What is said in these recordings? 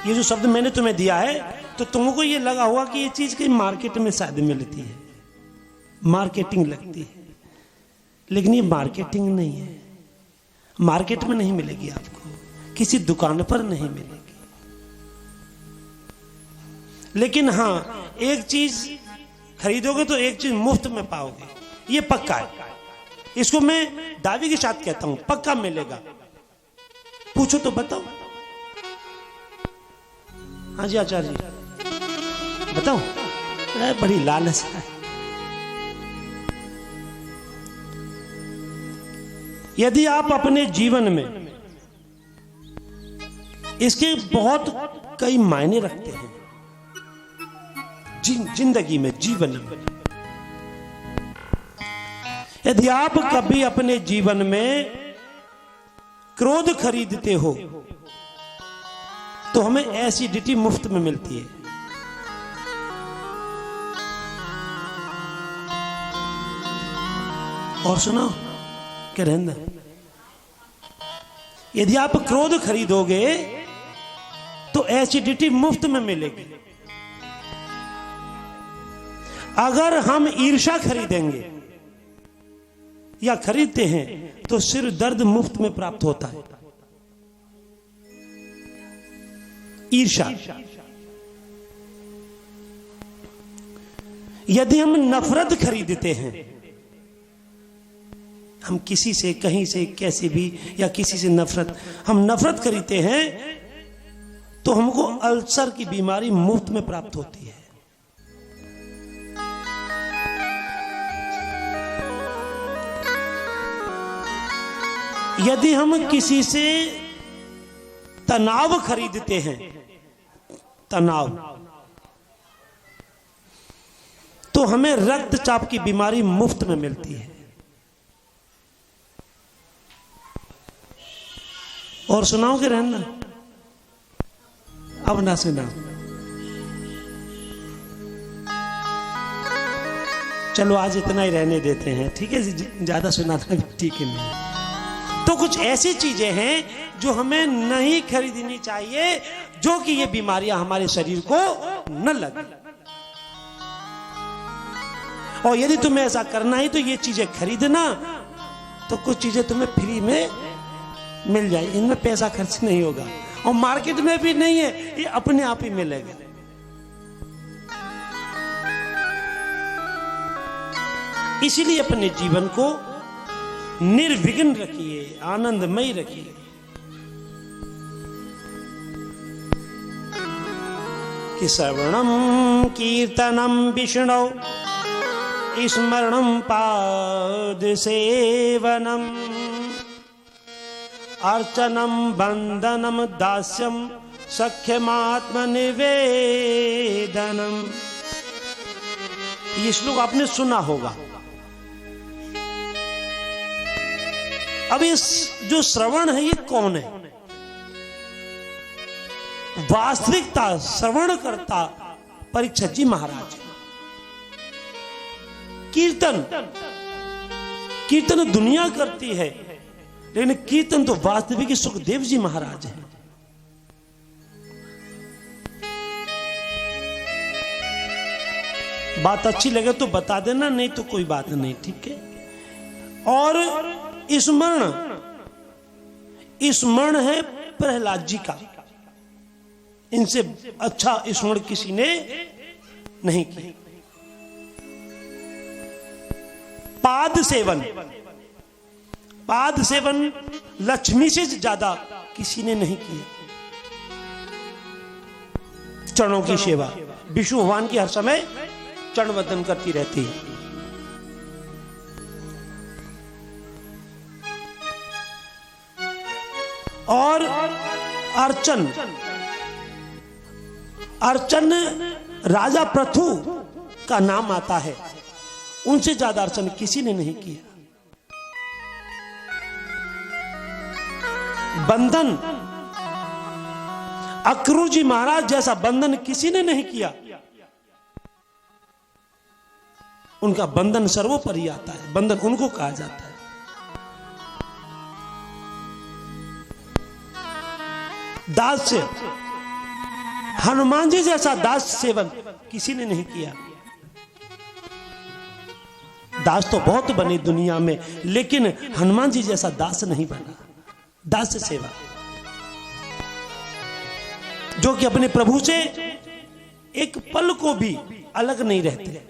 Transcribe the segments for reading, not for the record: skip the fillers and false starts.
ये जो शब्द मैंने तुम्हें दिया है तो तुमको ये लगा हुआ कि ये चीज कहीं मार्केट में शायद मिलती है, मार्केटिंग लगती है, लेकिन ये मार्केटिंग नहीं है। मार्केट में नहीं मिलेगी आपको, किसी दुकान पर नहीं मिलेगी। लेकिन हाँ, एक चीज खरीदोगे तो एक चीज मुफ्त में पाओगे, ये पक्का है। इसको मैं दावे के साथ कहता हूं, पक्का मिलेगा। पूछो तो बताओ। हाँ जी आचार्य जी बताओ। बड़ी लालच है। यदि आप अपने जीवन में इसके बहुत कई मायने रखते हैं, जिंदगी में, जीवन में, यदि आप कभी अपने जीवन में क्रोध खरीदते हो तो हमें एसिडिटी मुफ्त में मिलती है। और सुनो क्या रहना, यदि आप क्रोध खरीदोगे तो एसिडिटी मुफ्त में मिलेगी। अगर हम ईर्ष्या खरीदेंगे या खरीदते हैं तो सिर दर्द मुफ्त में प्राप्त होता है। ईर्ष्या। यदि हम नफरत खरीदते हैं, हम किसी से, कहीं से, कैसे भी, या किसी से नफरत, हम नफरत खरीदते हैं तो हमको अल्सर की बीमारी मुफ्त में प्राप्त होती है। यदि हम किसी से तनाव खरीदते हैं, तनाव, तो हमें रक्तचाप की बीमारी मुफ्त में मिलती है। और सुनाओगे रहना? अब ना सुनाओ। चलो आज इतना ही रहने देते हैं, ठीक है? ज्यादा सुनाना भी ठीक है नहीं। तो कुछ ऐसी चीजें हैं जो हमें नहीं खरीदनी चाहिए, जो कि ये बीमारियां हमारे शरीर को न लगे। और यदि तुम्हें ऐसा करना ही तो ये चीजें खरीदना, तो कुछ चीजें तुम्हें फ्री में मिल जाएगी, इनमें पैसा खर्च नहीं होगा, और मार्केट में भी नहीं है, ये अपने आप ही मिलेगा। इसीलिए अपने जीवन को निर्विघ्न रखिए, आनंदमय रखिए। कि श्रवणम कीर्तनम विष्णु स्मरणम पाद सेवनम अर्चनम बंदनम दास्यम सख्यमात्म निवेदनम। ये श्लोक आपने सुना होगा। अब इस जो श्रवण है ये कौन है? वास्तविकता श्रवण करता परीक्षित जी महाराज। कीर्तन, कीर्तन दुनिया करती है, लेकिन कीर्तन तो वास्तविक सुखदेव जी महाराज हैं। बात अच्छी लगे तो बता देना, नहीं तो कोई बात नहीं, ठीक है? और स्मरण, स्मरण है प्रहलाद जी का। इनसे अच्छा स्मरण किसी ने नहीं किया। पाद सेवन, पाद सेवन लक्ष्मी से ज्यादा किसी ने नहीं किया। चरणों की सेवा, विष्णु भगवान की हर समय चरण वंदन करती रहती है। और अर्चन, अर्चन राजा पृथु का नाम आता है, उनसे ज्यादा अर्चन किसी ने नहीं किया। बंधन, अक्रूर जी महाराज जैसा बंधन किसी ने नहीं किया। उनका बंधन सर्वोपरि आता है, बंधन उनको कहा जाता है। दास्य, हनुमान जी जैसा दास सेवन किसी ने नहीं किया। दास तो बहुत बने दुनिया में, लेकिन हनुमान जी जैसा दास नहीं बना। दास सेवा जो कि अपने प्रभु से एक पल को भी अलग नहीं रहते,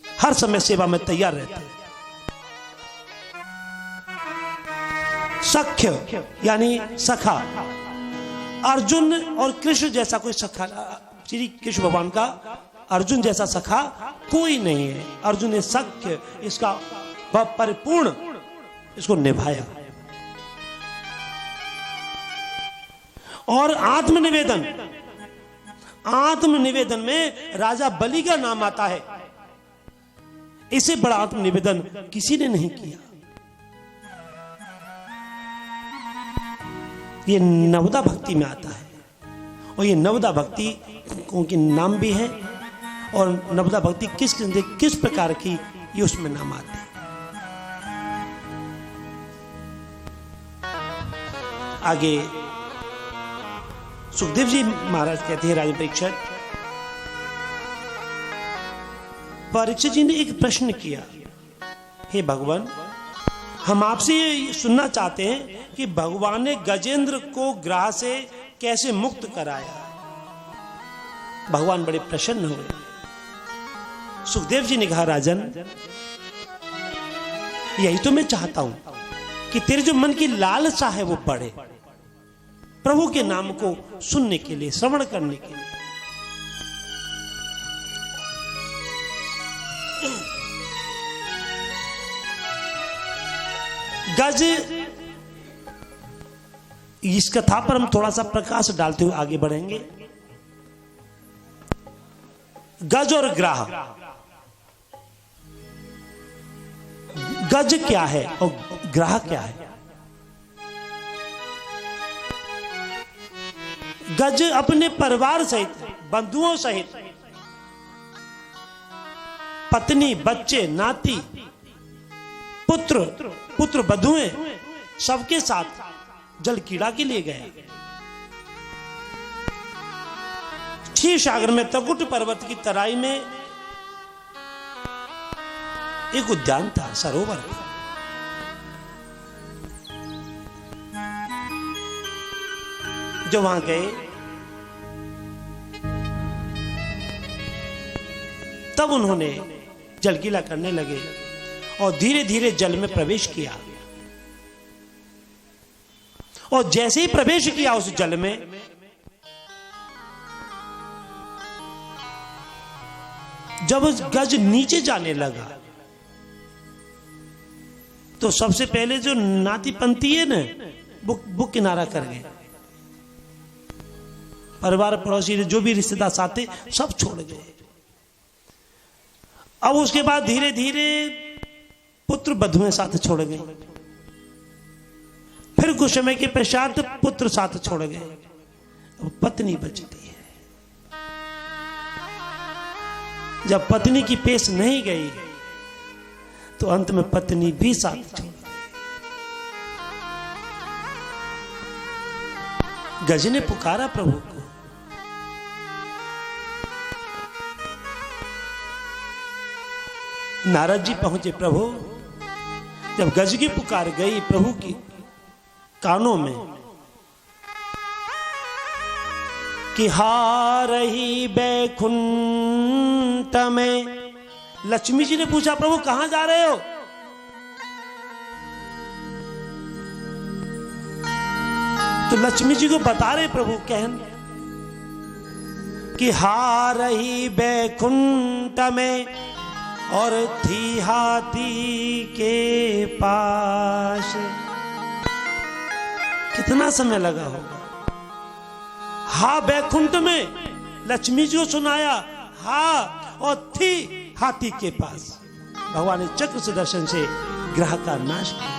हर समय सेवा में तैयार रहते हैं। सख्य यानी सखा, अर्जुन और कृष्ण जैसा कोई सखा, श्री कृष्ण भगवान का अर्जुन जैसा सखा कोई नहीं है। अर्जुन ने सख्य इसका परिपूर्ण इसको निभाया। और आत्मनिवेदन, आत्मनिवेदन में राजा बलि का नाम आता है। इससे बड़ा आत्मनिवेदन किसी ने नहीं किया। ये नवदा भक्ति में आता है, और ये नवदा भक्ति उनके नाम भी है, और नवदा भक्ति किस प्रकार की ये उसमें नाम आते हैं। आगे सुखदेव जी महाराज कहते हैं, राजा परीक्षित जी ने एक प्रश्न किया, हे भगवान, हम आपसे ये सुनना चाहते हैं कि भगवान ने गजेंद्र को ग्रह से कैसे मुक्त कराया। भगवान बड़े प्रसन्न हुए। सुखदेव जी ने कहा, राजन, यही तो मैं चाहता हूं कि तेरे जो मन की लालसा है वो बढ़े, प्रभु के नाम को सुनने के लिए, श्रवण करने के लिए। गज, इस कथा पर हम थोड़ा सा प्रकाश डालते हुए आगे बढ़ेंगे। गज और ग्राह, गज क्या है और ग्राह क्या है? गज अपने परिवार सहित, बंधुओं सहित, पत्नी, बच्चे, नाती, पुत्र बधुएं, सबके साथ जल क्रीड़ा के लिए गए। क्षीर सागर में त्रिकुट पर्वत की तराई में एक उद्यान था, सरोवर था। जो वहां गए तब उन्होंने जल क्रीड़ा करने लगे और धीरे धीरे जल में प्रवेश किया। और जैसे ही प्रवेश किया उस जल में, जब गज नीचे जाने लगा तो सबसे पहले जो नाती पंथी है ना, वो किनारा कर गए। परिवार पड़ोसी जो भी रिश्तेदार साथ थे सब छोड़ गए। अब उसके बाद धीरे धीरे पुत्र बधुएं साथ छोड़ गए। फिर कुछ समय के पश्चात पुत्र साथ छोड़ गए। अब पत्नी बचती है। जब पत्नी की पेश नहीं गई तो अंत में पत्नी भी साथ छोड़ गई। गज ने पुकारा प्रभु को। नारद जी पहुंचे। प्रभु, जब गज की पुकार गई प्रभु की कानों में कि हारही बैकुंठ में, लक्ष्मी जी ने पूछा, प्रभु कहां जा रहे हो? तो लक्ष्मी जी को बता रहे प्रभु कहन कि हारही बैकुंठ में और थी हाथी के पास। कितना समय लगा होगा? हा बैकुंठ में लक्ष्मी जी को सुनाया, हा, और थी हाथी के पास। भगवान ने चक्र सुदर्शन से ग्रह का नाश किया,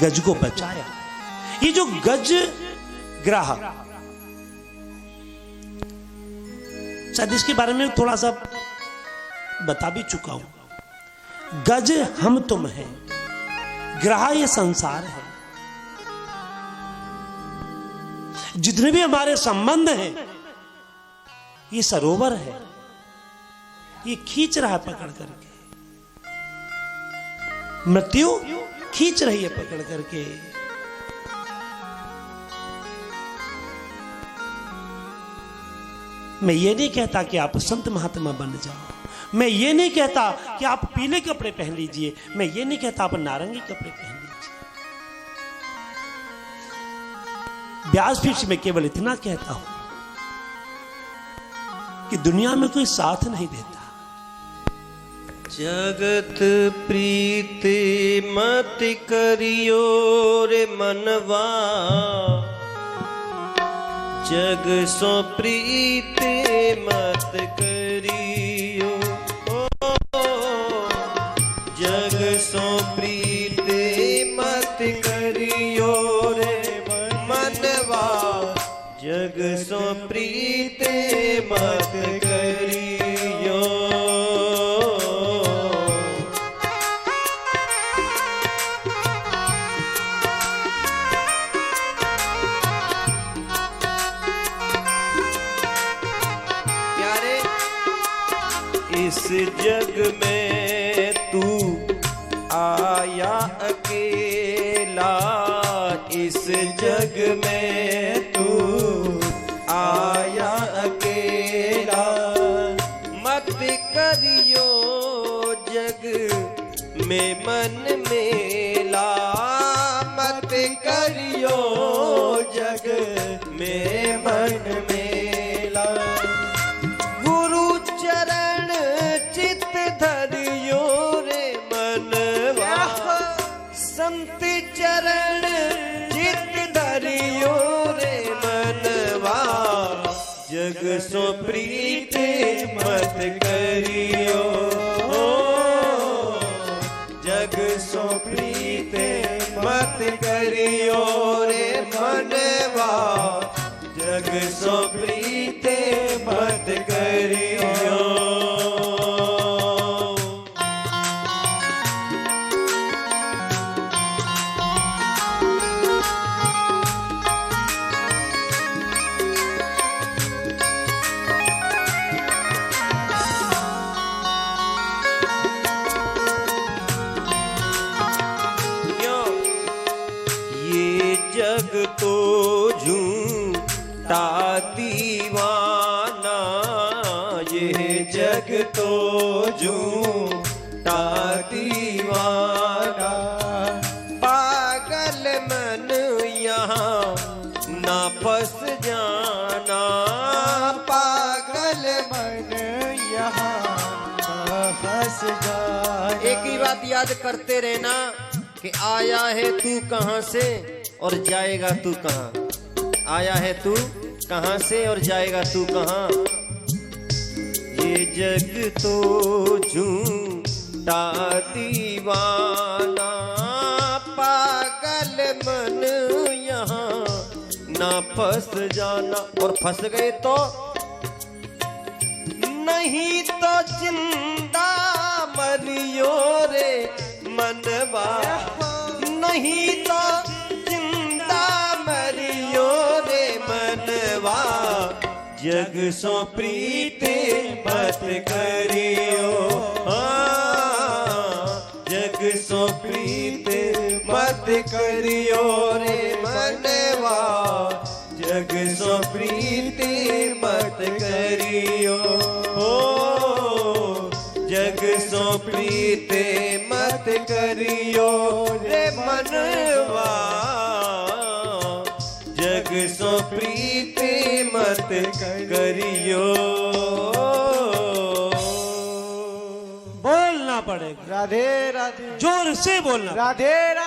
गज को बचाया। ये जो गज ग्रह, शायद इसके बारे में थोड़ा सा बता भी चुका हूं। गज हम तुम है, ग्रह ये संसार है। जितने भी हमारे संबंध हैं, ये सरोवर है, ये खींच रहा है पकड़ करके, मृत्यु खींच रही है पकड़ करके। मैं ये नहीं कहता कि आप संत महात्मा बन जाओ, मैं ये नहीं कहता कि आप पीले कपड़े पहन लीजिए, मैं ये नहीं कहता आप नारंगी कपड़े पहन लीजिए। व्यासपीठ में केवल इतना कहता हूं कि दुनिया में कोई साथ नहीं देता। जगत प्रीति मत करियो रे मनवा, जग सो प्रीति मत करियो, जग सो प्रीति मत करियो रे मनवा, जग सो प्रीति मत करियो। इस जग में तू आया अकेला, इस जग में तू आया अकेला, मत करियो जग में मन मेला, मत करियो जग में मन मेला। गुरु चरण चित धरियो रे मनवा, संत चरण चित धरियो रे मनवा, जग सो प्रीति मत करियो, जग सो प्रीति मत करियो रे मनवा, जग सो प्रीति मत करियो। ये जग तो झूठा दीवाना, ये जग तो झूठा दीवाना, पागल मन यहाँ ना फंस जाना, पागल मन यहाँ ना फंस जाना। एक ही बात याद करते रहना कि आया है तू कहाँ से और जाएगा तू कहाँ, आया है तू कहाँ से और जाएगा तू कहाँ। ये जग तो झूठा दीवाना, पागल मन यहाँ ना फंस जाना, और फंस गए तो नहीं तो जिंदा मरियो रे मनवा, नहीं तो जिंदा मरियो रे मनवा, जग सो प्रीति मत करियो, जग सो प्रीति मत करियो रे मनवा, जग सो प्रीति मत करियो, जग सो प्रीति मत करियो रे मनवा, जग सो प्रीति मत करियो। बोलना पड़ेगा, राधे राधे, जोर से बोलना, राधे राधे।